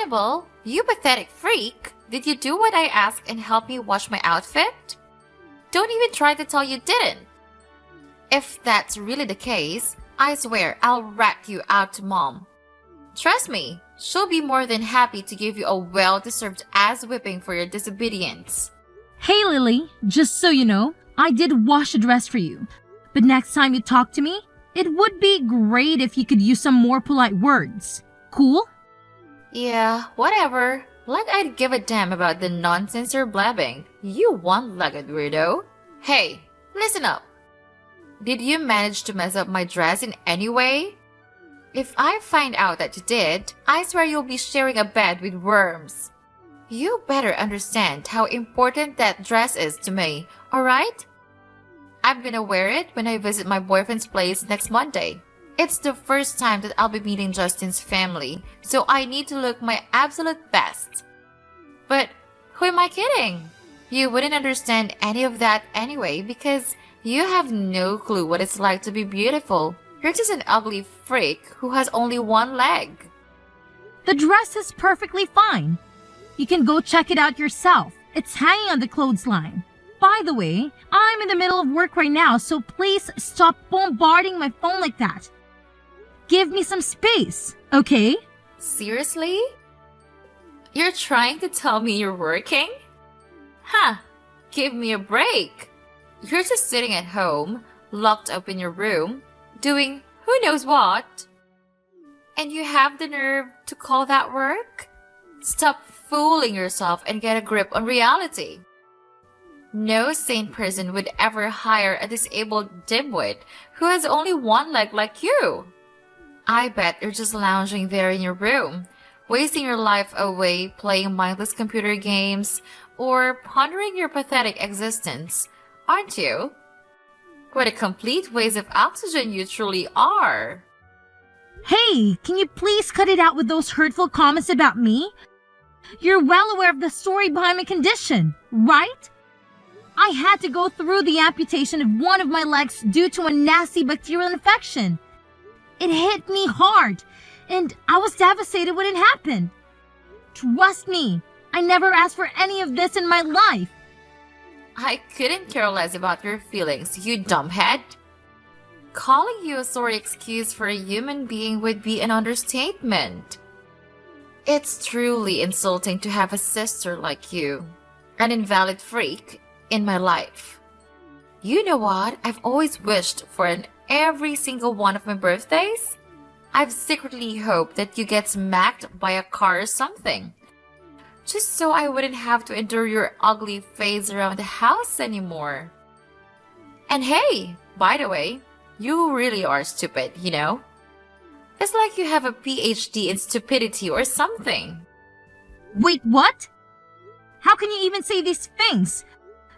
Annabelle, you pathetic freak! Did you do what I asked and help me wash my outfit? Don't even try to tell you didn't. If that's really the case, I swear I'll rat you out to Mom. Trust me, she'll be more than happy to give you a well-deserved ass whipping for your disobedience. Hey Lily, just so you know, I did wash a dress for you. But next time you talk to me, it would be great if you could use some more polite words. Cool? Yeah, whatever. Like I'd give a damn about the nonsense you're blabbing. You one-legged weirdo. Hey, listen up. Did you manage to mess up my dress in any way? If I find out that you did, I swear you'll be sharing a bed with worms. You better understand how important that dress is to me, alright? I'm gonna wear it when I visit my boyfriend's place next Monday. It's the first time that I'll be meeting Justin's family, so I need to look my absolute best. But who am I kidding? You wouldn't understand any of that anyway because you have no clue what it's like to be beautiful. You're just an ugly freak who has only one leg. The dress is perfectly fine. You can go check it out yourself. It's hanging on the clothesline. By the way, I'm in the middle of work right now, so please stop bombarding my phone like that. Give me some space, okay? Seriously? You're trying to tell me you're working? Huh, give me a break. You're just sitting at home, locked up in your room, doing who knows what. And you have the nerve to call that work? Stop fooling yourself and get a grip on reality. No sane person would ever hire a disabled dimwit who has only one leg like you. I bet you're just lounging there in your room, wasting your life away playing mindless computer games or pondering your pathetic existence, aren't you? What a complete waste of oxygen you truly are. Hey, can you please cut it out with those hurtful comments about me? You're well aware of the story behind my condition, right? I had to go through the amputation of one of my legs due to a nasty bacterial infection. It hit me hard, and I was devastated when it happened. Trust me, I never asked for any of this in my life. I couldn't care less about your feelings, you dumbhead. Calling you a sorry excuse for a human being would be an understatement. It's truly insulting to have a sister like you, an invalid freak, in my life. You know what I've always wished for in every single one of my birthdays? I've secretly hoped that you get smacked by a car or something. Just so I wouldn't have to endure your ugly face around the house anymore. And hey, by the way, you really are stupid, you know? It's like you have a PhD in stupidity or something. Wait, what? How can you even say these things?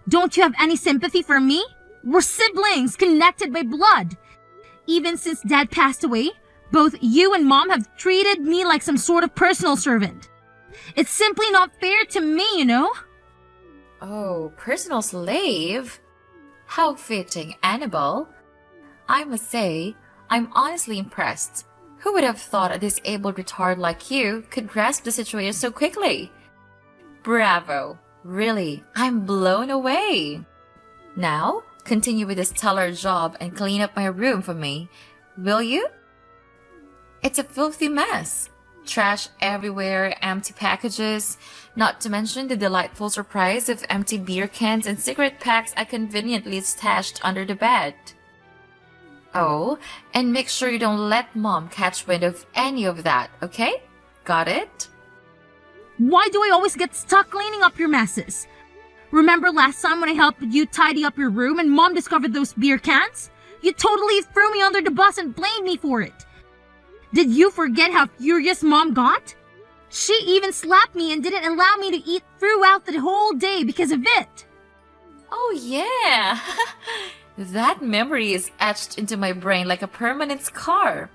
Don't you have any sympathy for me? We're siblings, connected by blood. Even since Dad passed away, both you and Mom have treated me like some sort of personal servant. It's simply not fair to me, you know? Oh, personal slave? How fitting, Annabelle. I must say, I'm honestly impressed. Who would have thought a disabled retard like you could grasp the situation so quickly? Bravo. Really, I'm blown away. Now, continue with this stellar job and clean up my room for me, will you? It's a filthy mess. Trash everywhere, empty packages, not to mention the delightful surprise of empty beer cans and cigarette packs I conveniently stashed under the bed. Oh, and make sure you don't let Mom catch wind of any of that, okay? Got it? Why do I always get stuck cleaning up your messes? Remember last time when I helped you tidy up your room and Mom discovered those beer cans? You totally threw me under the bus and blamed me for it. Did you forget how furious Mom got? She even slapped me and didn't allow me to eat throughout the whole day because of it. Oh yeah, that memory is etched into my brain like a permanent scar.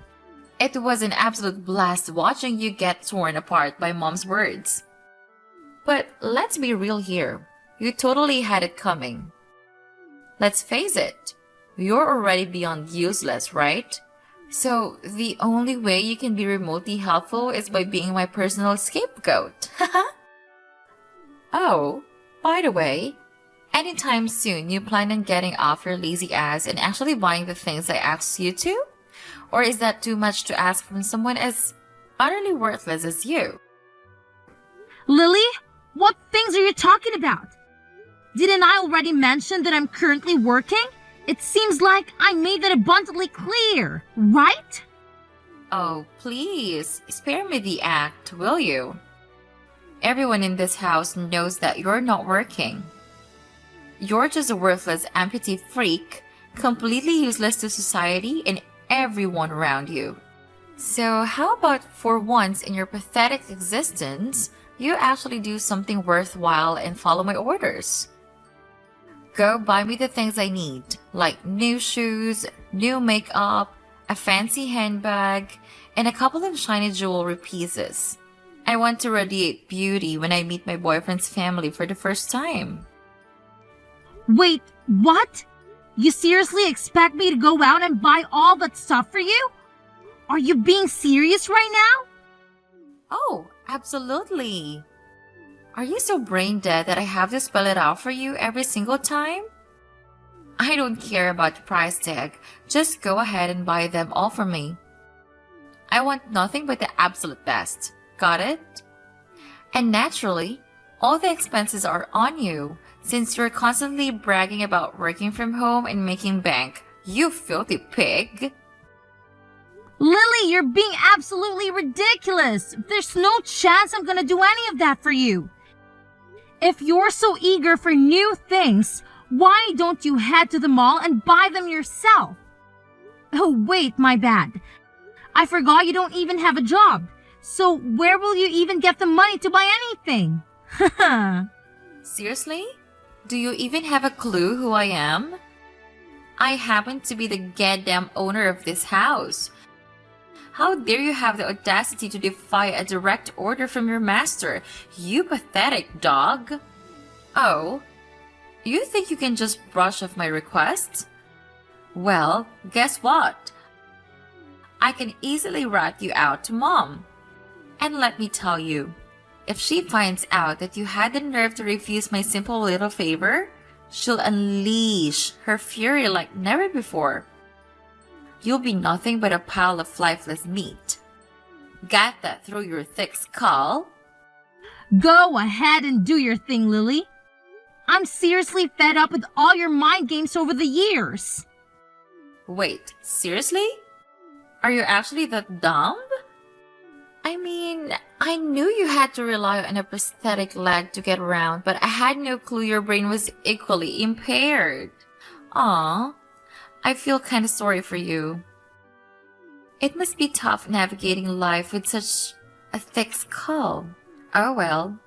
It was an absolute blast watching you get torn apart by Mom's words. But let's be real here. You totally had it coming. Let's face it, you're already beyond useless, right? So the only way you can be remotely helpful is by being my personal scapegoat. Oh, by the way, anytime soon you plan on getting off your lazy ass and actually buying the things I asked you to? Or is that too much to ask from someone as utterly worthless as you? Lily, what things are you talking about? Didn't I already mention that I'm currently working? It seems like I made that abundantly clear, right? Oh, please, spare me the act, will you? Everyone in this house knows that you're not working. You're just a worthless amputee freak, completely useless to society and everyone around you. So how about for once in your pathetic existence, you actually do something worthwhile and follow my orders? Go buy me the things I need, like new shoes, new makeup, a fancy handbag, and a couple of shiny jewelry pieces. I want to radiate beauty when I meet my boyfriend's family for the first time. Wait, what? You seriously expect me to go out and buy all that stuff for you? Are you being serious right now? Oh, absolutely. Are you so brain dead that I have to spell it out for you every single time? I don't care about the price tag. Just go ahead and buy them all for me. I want nothing but the absolute best. Got it? And naturally, all the expenses are on you since you're constantly bragging about working from home and making bank. You filthy pig. Lily, you're being absolutely ridiculous. There's no chance I'm gonna do any of that for you. If you're so eager for new things, why don't you head to the mall and buy them yourself? Oh, wait, my bad. I forgot you don't even have a job. So where will you even get the money to buy anything? Seriously? Do you even have a clue who I am? I happen to be the goddamn owner of this house. How dare you have the audacity to defy a direct order from your master, you pathetic dog? Oh, you think you can just brush off my request? Well, guess what? I can easily rat you out to Mom. And let me tell you, if she finds out that you had the nerve to refuse my simple little favor, she'll unleash her fury like never before. You'll be nothing but a pile of lifeless meat. Got that through your thick skull? Go ahead and do your thing, Lily. I'm seriously fed up with all your mind games over the years. Wait, seriously? Are you actually that dumb? I mean, I knew you had to rely on a prosthetic leg to get around, but I had no clue your brain was equally impaired. Aw, I feel kinda sorry for you. It must be tough navigating life with such a thick skull. Oh well,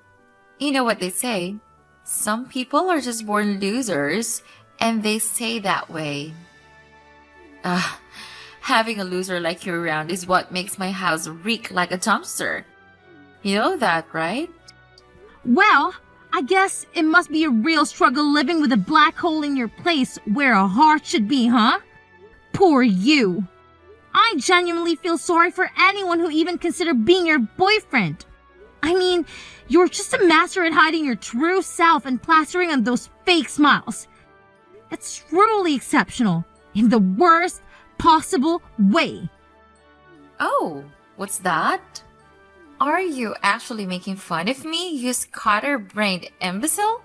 you know what they say. Some people are just born losers, and they stay that way. Having a loser like you around is what makes my house reek like a dumpster. You know that, right? Well, I guess it must be a real struggle living with a black hole in your place where a heart should be, huh? Poor you. I genuinely feel sorry for anyone who even considered being your boyfriend. I mean, you're just a master at hiding your true self and plastering on those fake smiles. It's truly exceptional, in the worst possible way. Oh, what's that? Are you actually making fun of me, you scatter-brained imbecile?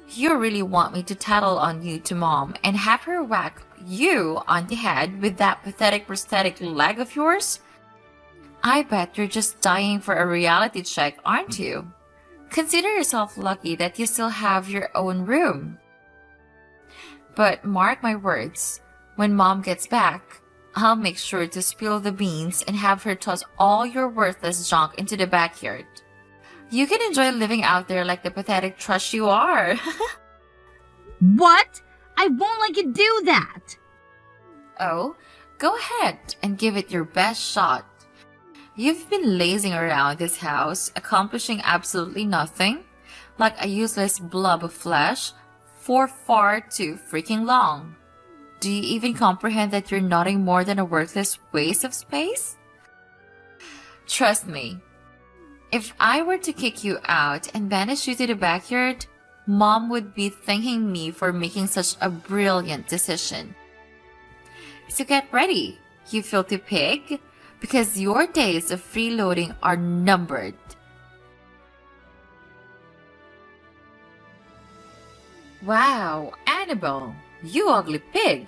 You really want me to tattle on you to Mom and have her whack you on the head with that pathetic prosthetic leg of yours? I bet you're just dying for a reality check, aren't you? Consider yourself lucky that you still have your own room. But mark my words, when Mom gets back, I'll make sure to spill the beans and have her toss all your worthless junk into the backyard. You can enjoy living out there like the pathetic trash you are. What? I won't let you do that. Oh, go ahead and give it your best shot. You've been lazing around this house, accomplishing absolutely nothing, like a useless blob of flesh, for far too freaking long. Do you even comprehend that you're nothing more than a worthless waste of space? Trust me, if I were to kick you out and banish you to the backyard, Mom would be thanking me for making such a brilliant decision. So get ready, you filthy pig, because your days of freeloading are numbered. Wow, Annabelle, you ugly pig!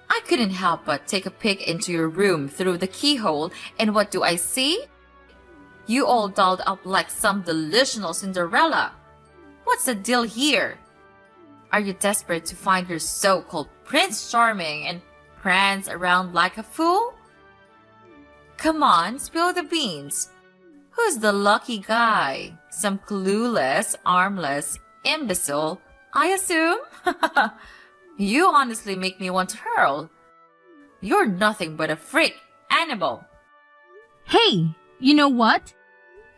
I couldn't help but take a peek into your room through the keyhole, and what do I see? You all dolled up like some delusional Cinderella. What's the deal here? Are you desperate to find your so-called Prince Charming and prance around like a fool? Come on, spill the beans. Who's the lucky guy? Some clueless, armless imbecile, I assume? You honestly make me want to hurl. You're nothing but a freak, Annabelle. Hey, you know what?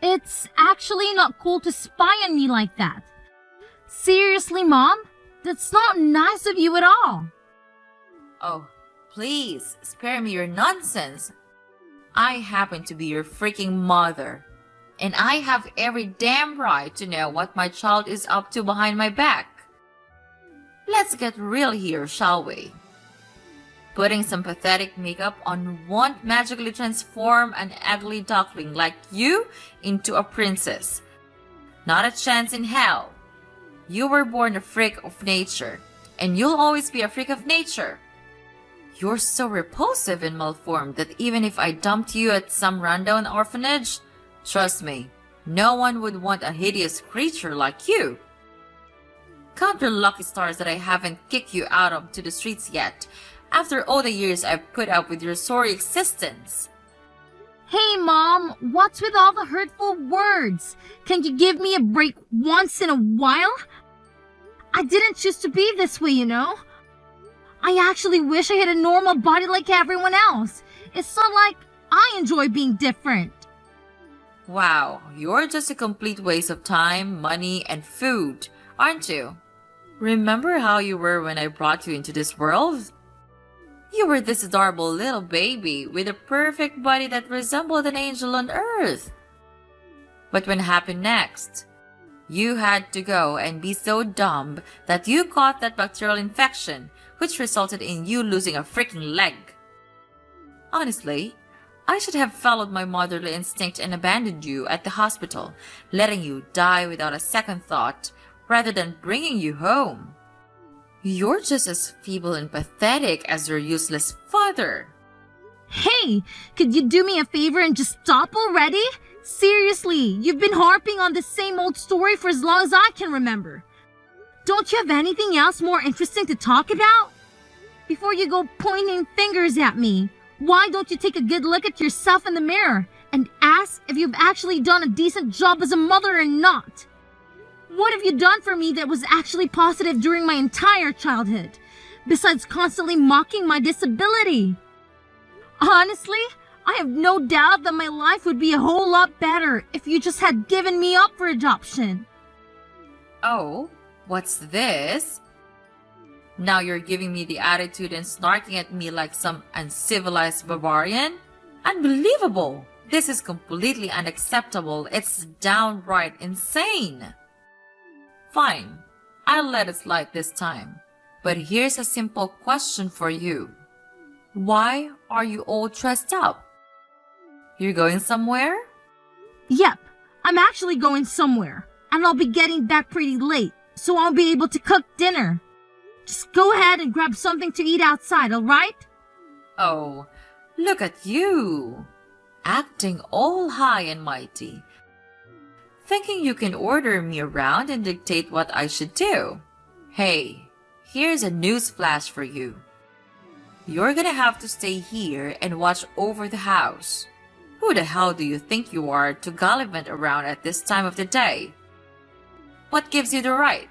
It's actually not cool to spy on me like that. Seriously, Mom? That's not nice of you at all. Oh, please, spare me your nonsense. I happen to be your freaking mother, and I have every damn right to know what my child is up to behind my back. Let's get real here, shall we? Putting some pathetic makeup on won't magically transform an ugly duckling like you into a princess. Not a chance in hell. You were born a freak of nature, and you'll always be a freak of nature. You're so repulsive and malformed that even if I dumped you at some rundown orphanage, trust me, no one would want a hideous creature like you. Count your lucky stars that I haven't kicked you out onto the streets yet, after all the years I've put up with your sorry existence. Hey, Mom, what's with all the hurtful words? Can you give me a break once in a while? I didn't choose to be this way, you know. I actually wish I had a normal body like everyone else. It's not like I enjoy being different. Wow, you're just a complete waste of time, money, and food, aren't you? Remember how you were when I brought you into this world? You were this adorable little baby with a perfect body that resembled an angel on earth. But what happened next? You had to go and be so dumb that you caught that bacterial infection, which resulted in you losing a freaking leg. Honestly, I should have followed my motherly instinct and abandoned you at the hospital, letting you die without a second thought, rather than bringing you home. You're just as feeble and pathetic as your useless father. Hey, could you do me a favor and just stop already? Seriously, you've been harping on the same old story for as long as I can remember. Don't you have anything else more interesting to talk about? Before you go pointing fingers at me, why don't you take a good look at yourself in the mirror and ask if you've actually done a decent job as a mother or not? What have you done for me that was actually positive during my entire childhood, besides constantly mocking my disability? Honestly, I have no doubt that my life would be a whole lot better if you just had given me up for adoption. Oh, what's this? Now you're giving me the attitude and snarking at me like some uncivilized barbarian? Unbelievable! This is completely unacceptable. It's downright insane. Fine, I'll let it slide this time. But here's a simple question for you. Why are you all dressed up? You're going somewhere? Yep, I'm actually going somewhere, and I'll be getting back pretty late, so I'll be able to cook dinner. Just go ahead and grab something to eat outside, alright? Oh, look at you, acting all high and mighty, thinking you can order me around and dictate what I should do. Hey, here's a news flash for you. You're gonna have to stay here and watch over the house. Who the hell do you think you are to gallivant around at this time of the day? What gives you the right?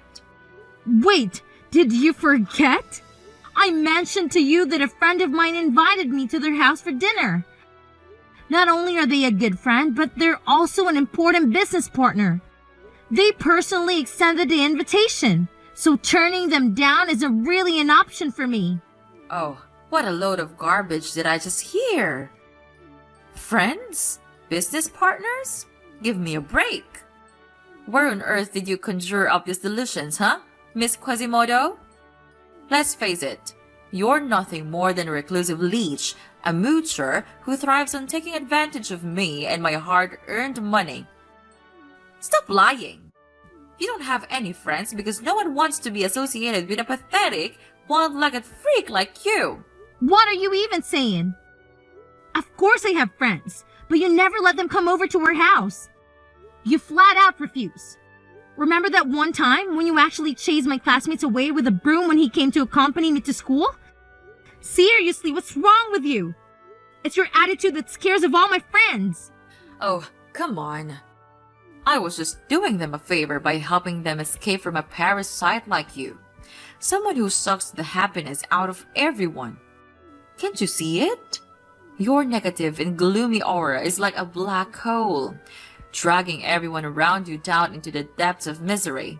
Wait, did you forget? I mentioned to you that a friend of mine invited me to their house for dinner. Not only are they a good friend, but they're also an important business partner. They personally extended the invitation, so turning them down isn't really an option for me. Oh, what a load of garbage did I just hear? Friends? Business partners? Give me a break. Where on earth did you conjure up these delusions, huh, Miss Quasimodo? Let's face it, you're nothing more than a reclusive leech, a moocher who thrives on taking advantage of me and my hard-earned money. Stop lying. You don't have any friends because no one wants to be associated with a pathetic, one-legged freak like you. What are you even saying? Of course I have friends, but you never let them come over to our house. You flat out refuse. Remember that one time when you actually chased my classmates away with a broom when he came to accompany me to school? Seriously, what's wrong with you? It's your attitude that scares of all my friends. Oh, come on. I was just doing them a favor by helping them escape from a parasite like you. Someone who sucks the happiness out of everyone. Can't you see it? Your negative and gloomy aura is like a black hole, dragging everyone around you down into the depths of misery.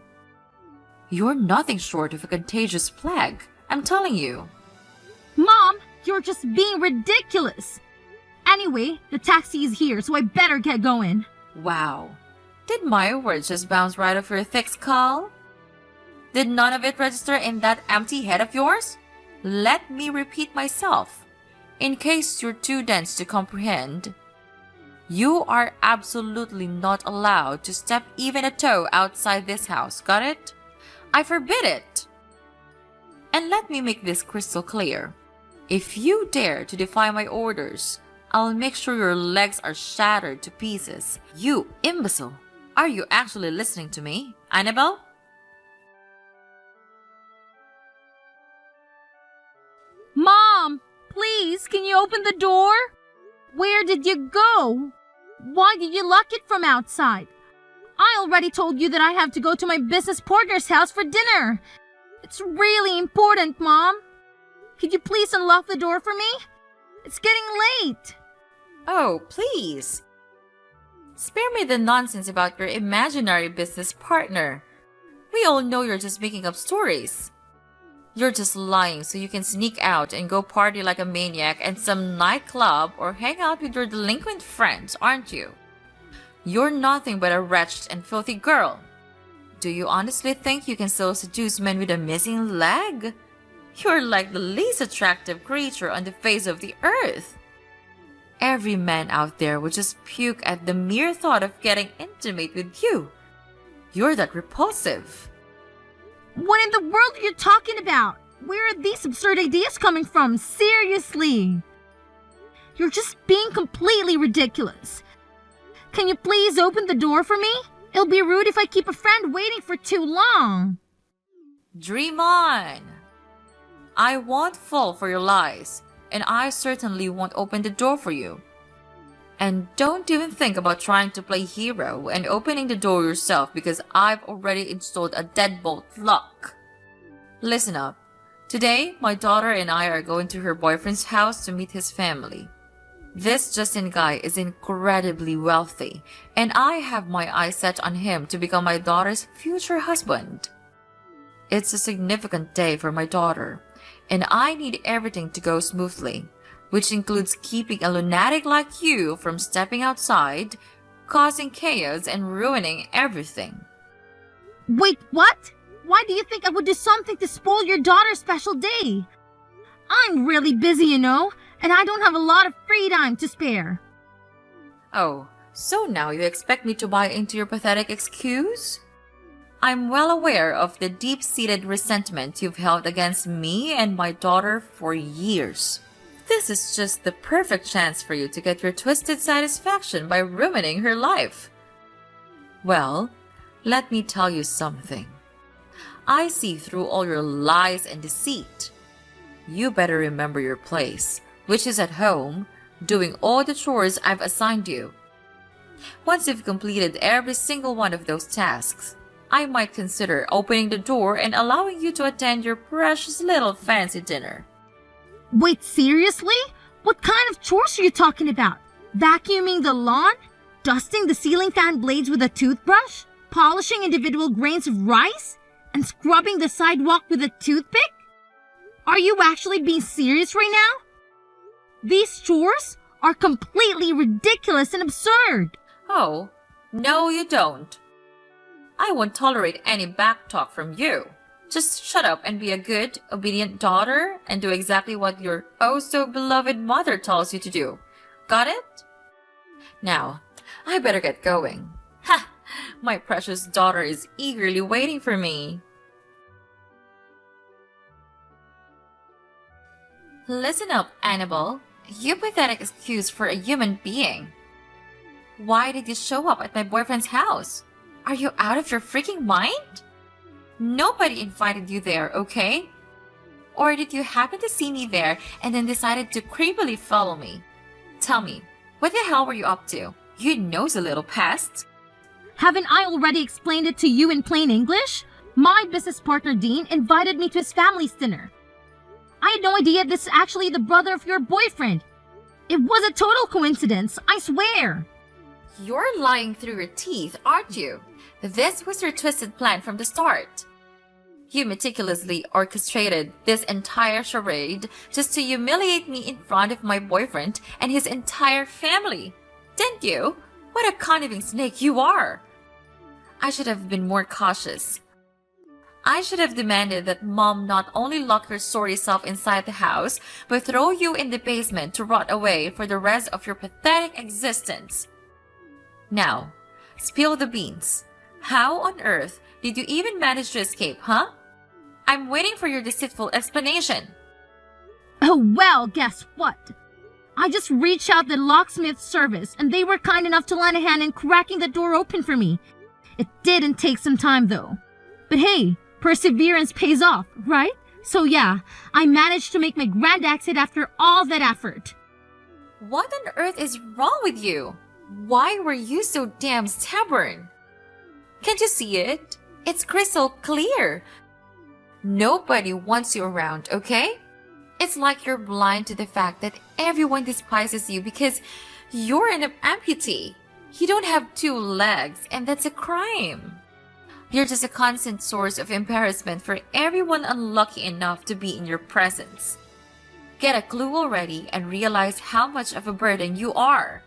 You're nothing short of a contagious plague, I'm telling you. Mom, you're just being ridiculous. Anyway, the taxi is here, so I better get going. Wow. Did my words just bounce right off your thick skull? Did none of it register in that empty head of yours? Let me repeat myself, in case you're too dense to comprehend. You are absolutely not allowed to step even a toe outside this house, got it? I forbid it. And let me make this crystal clear. If you dare to defy my orders, I'll make sure your legs are shattered to pieces. You imbecile! Are you actually listening to me, Annabelle? Mom, please, can you open the door? Where did you go? Why did you lock it from outside? I already told you that I have to go to my business partner's house for dinner. It's really important, Mom. Could you please unlock the door for me? It's getting late. Oh, please. Spare me the nonsense about your imaginary business partner. We all know you're just making up stories. You're just lying so you can sneak out and go party like a maniac at some nightclub or hang out with your delinquent friends, aren't you? You're nothing but a wretched and filthy girl. Do you honestly think you can still seduce men with a missing leg? You're like the least attractive creature on the face of the earth. Every man out there would just puke at the mere thought of getting intimate with you. You're that repulsive. What in the world are you talking about? Where are these absurd ideas coming from? Seriously. You're just being completely ridiculous. Can you please open the door for me? It'll be rude if I keep a friend waiting for too long. Dream on. I won't fall for your lies, and I certainly won't open the door for you. And don't even think about trying to play hero and opening the door yourself because I've already installed a deadbolt lock. Listen up. Today, my daughter and I are going to her boyfriend's house to meet his family. This Justin guy is incredibly wealthy, and I have my eyes set on him to become my daughter's future husband. It's a significant day for my daughter, and I need everything to go smoothly, which includes keeping a lunatic like you from stepping outside, causing chaos, and ruining everything. Wait, what? Why do you think I would do something to spoil your daughter's special day? I'm really busy, you know, and I don't have a lot of free time to spare. Oh, so now you expect me to buy into your pathetic excuse? I'm well aware of the deep-seated resentment you've held against me and my daughter for years. This is just the perfect chance for you to get your twisted satisfaction by ruining her life. Well, let me tell you something. I see through all your lies and deceit. You better remember your place, which is at home, doing all the chores I've assigned you. Once you've completed every single one of those tasks, I might consider opening the door and allowing you to attend your precious little fancy dinner. Wait, seriously? What kind of chores are you talking about? Vacuuming the lawn? Dusting the ceiling fan blades with a toothbrush? Polishing individual grains of rice? And scrubbing the sidewalk with a toothpick? Are you actually being serious right now? These chores are completely ridiculous and absurd. Oh, no you don't. I won't tolerate any backtalk from you. Just shut up and be a good, obedient daughter and do exactly what your oh-so-beloved mother tells you to do. Got it? Now, I better get going. Ha! My precious daughter is eagerly waiting for me. Listen up, Annabelle. You pathetic excuse for a human being. Why did you show up at my boyfriend's house? Are you out of your freaking mind? Nobody invited you there, okay? Or did you happen to see me there and then decided to creepily follow me? Tell me, what the hell were you up to? You nosy little pest. Haven't I already explained it to you in plain English? My business partner Dean invited me to his family's dinner. I had no idea this is actually the brother of your boyfriend. It was a total coincidence, I swear. You're lying through your teeth, aren't you? This was your twisted plan from the start. You meticulously orchestrated this entire charade just to humiliate me in front of my boyfriend and his entire family. Didn't you? What a conniving snake you are! I should have been more cautious. I should have demanded that Mom not only lock her sorry self inside the house, but throw you in the basement to rot away for the rest of your pathetic existence. Now, spill the beans. How on earth did you even manage to escape, huh? I'm waiting for your deceitful explanation. Oh well, guess what? I just reached out the locksmith service and they were kind enough to lend a hand in cracking the door open for me. It didn't take some time though. But hey, perseverance pays off, right? So yeah, I managed to make my grand exit after all that effort. What on earth is wrong with you? Why were you so damn stubborn? Can't you see it? It's crystal clear. Nobody wants you around, okay? It's like you're blind to the fact that everyone despises you because you're an amputee. You don't have 2 legs, and that's a crime. You're just a constant source of embarrassment for everyone unlucky enough to be in your presence. Get a clue already and realize how much of a burden you are.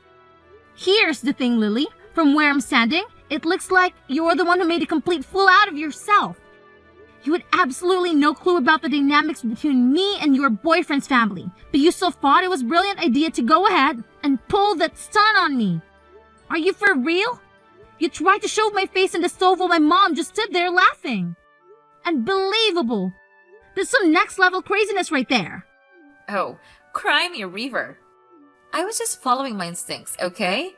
Here's the thing, Lily. From where I'm standing, it looks like you're the one who made a complete fool out of yourself. You had absolutely no clue about the dynamics between me and your boyfriend's family, but you still thought it was a brilliant idea to go ahead and pull that stunt on me. Are you for real? You tried to shove my face in the stove while my mom just stood there laughing. Unbelievable. There's some next level craziness right there. Oh, cry me a river. I was just following my instincts, okay?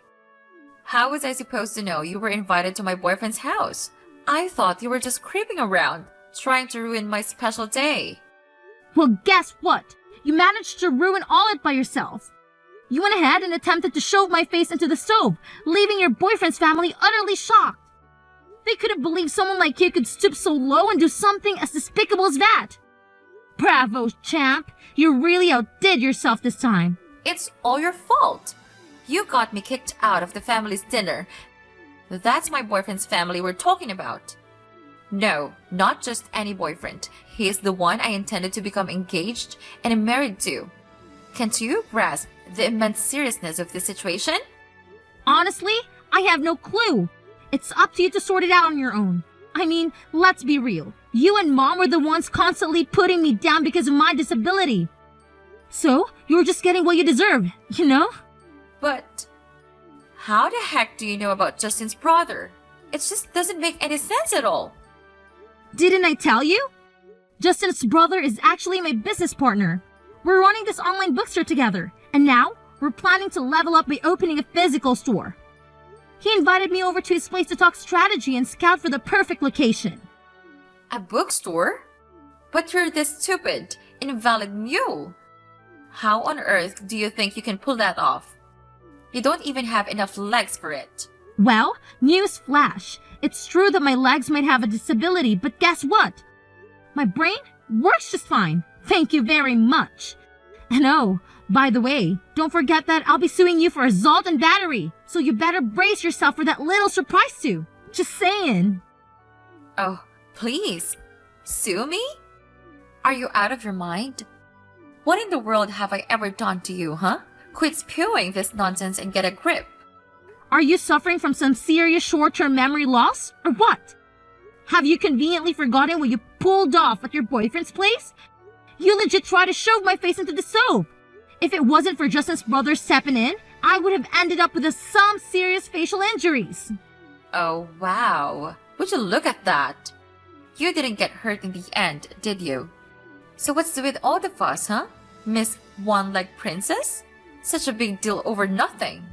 How was I supposed to know you were invited to my boyfriend's house? I thought you were just creeping around, trying to ruin my special day. Well, guess what? You managed to ruin all it by yourself. You went ahead and attempted to shove my face into the stove, leaving your boyfriend's family utterly shocked. They couldn't believe someone like you could stoop so low and do something as despicable as that. Bravo, champ. You really outdid yourself this time. It's all your fault. You got me kicked out of the family's dinner. That's my boyfriend's family we're talking about. No, not just any boyfriend. He is the one I intended to become engaged and married to. Can't you grasp the immense seriousness of the situation? Honestly, I have no clue. It's up to you to sort it out on your own. I mean, let's be real. You and Mom were the ones constantly putting me down because of my disability. So, you're just getting what you deserve, you know? But how the heck do you know about Justin's brother? It just doesn't make any sense at all. Didn't I tell you? Justin's brother is actually my business partner. We're running this online bookstore together, and now we're planning to level up by opening a physical store. He invited me over to his place to talk strategy and scout for the perfect location. A bookstore? But you're this stupid, invalid mule. How on earth do you think you can pull that off? You don't even have enough legs for it. Well, news flash. It's true that my legs might have a disability, but guess what? My brain works just fine. Thank you very much. And oh, by the way, don't forget that I'll be suing you for assault and battery, so you better brace yourself for that little surprise too. Just saying. Oh, please. Sue me? Are you out of your mind? What in the world have I ever done to you, huh? Quit spewing this nonsense and get a grip. Are you suffering from some serious short-term memory loss, or what? Have you conveniently forgotten what you pulled off at your boyfriend's place? You legit tried to shove my face into the soap. If it wasn't for Justin's brother stepping in, I would have ended up with some serious facial injuries. Oh, wow. Would you look at that? You didn't get hurt in the end, did you? So what's with all the fuss, huh? Miss One-Leg Princess? Such a big deal over nothing.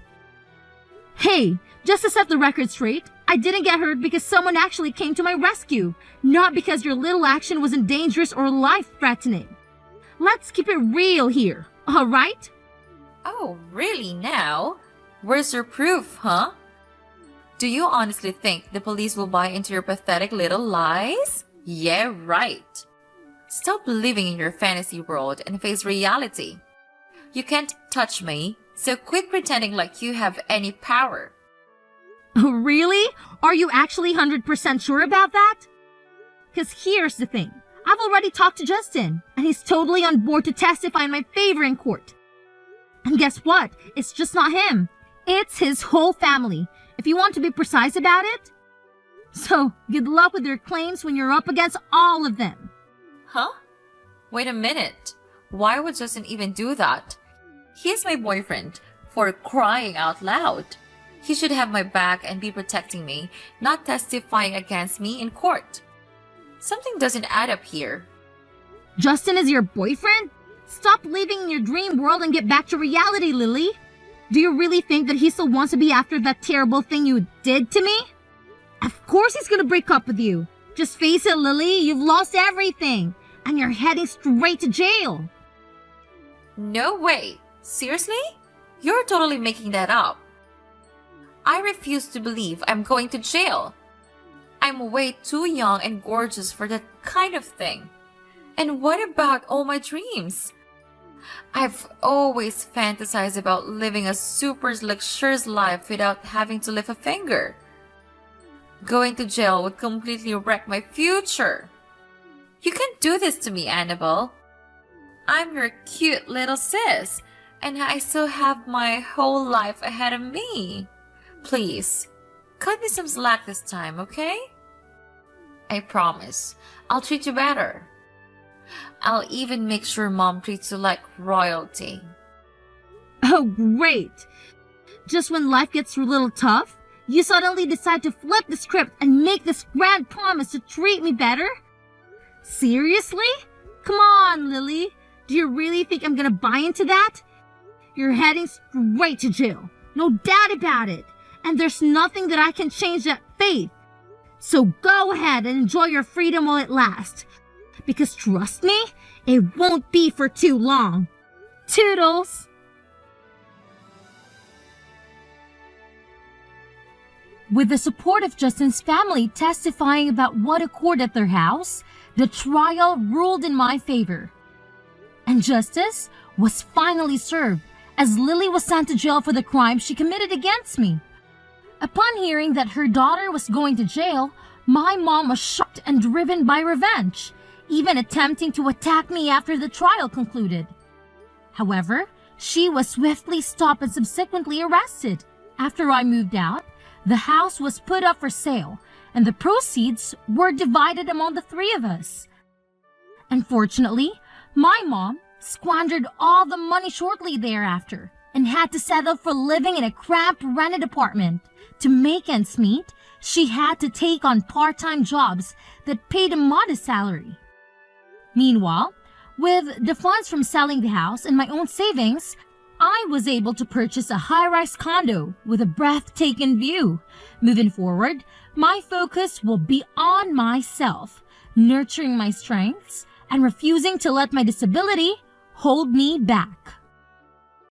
Hey, just to set the record straight, I didn't get hurt because someone actually came to my rescue, not because your little action wasn't dangerous or life-threatening. Let's keep it real here, alright? Oh, really now? Where's your proof, huh? Do you honestly think the police will buy into your pathetic little lies? Yeah, right. Stop living in your fantasy world and face reality. You can't touch me, so quit pretending like you have any power. Really? Are you actually 100% sure about that? Because here's the thing. I've already talked to Justin, and he's totally on board to testify in my favor in court. And guess what? It's just not him. It's his whole family, if you want to be precise about it. So, good luck with your claims when you're up against all of them. Huh? Wait a minute. Why would Justin even do that? He's my boyfriend, for crying out loud. He should have my back and be protecting me, not testifying against me in court. Something doesn't add up here. Justin is your boyfriend? Stop living in your dream world and get back to reality, Lily. Do you really think that he still wants to be after that terrible thing you did to me? Of course he's gonna break up with you. Just face it, Lily, you've lost everything, and you're heading straight to jail. No way. Seriously? You're totally making that up. I refuse to believe I'm going to jail. I'm way too young and gorgeous for that kind of thing. And what about all my dreams? I've always fantasized about living a super luxurious life without having to lift a finger. Going to jail would completely wreck my future. You can't do this to me, Annabelle. I'm your cute little sis, and I still have my whole life ahead of me. Please, cut me some slack this time, okay? I promise, I'll treat you better. I'll even make sure Mom treats you like royalty. Oh, great. Just when life gets a little tough, you suddenly decide to flip the script and make this grand promise to treat me better? Seriously? Come on, Lily. Do you really think I'm gonna buy into that? You're heading straight to jail. No doubt about it. And there's nothing that I can change that fate. So go ahead and enjoy your freedom while it lasts. Because trust me, it won't be for too long. Toodles! With the support of Justin's family testifying about what occurred at their house, the trial ruled in my favor. And justice was finally served, as Lily was sent to jail for the crime she committed against me. Upon hearing that her daughter was going to jail, my mom was shocked and driven by revenge, even attempting to attack me after the trial concluded. However, she was swiftly stopped and subsequently arrested. After I moved out, the house was put up for sale, and the proceeds were divided among the three of us. Unfortunately, my mom squandered all the money shortly thereafter and had to settle for living in a cramped rented apartment. To make ends meet, she had to take on part-time jobs that paid a modest salary. Meanwhile, with the funds from selling the house and my own savings, I was able to purchase a high-rise condo with a breathtaking view. Moving forward, my focus will be on myself, nurturing my strengths and refusing to let my disability hold me back.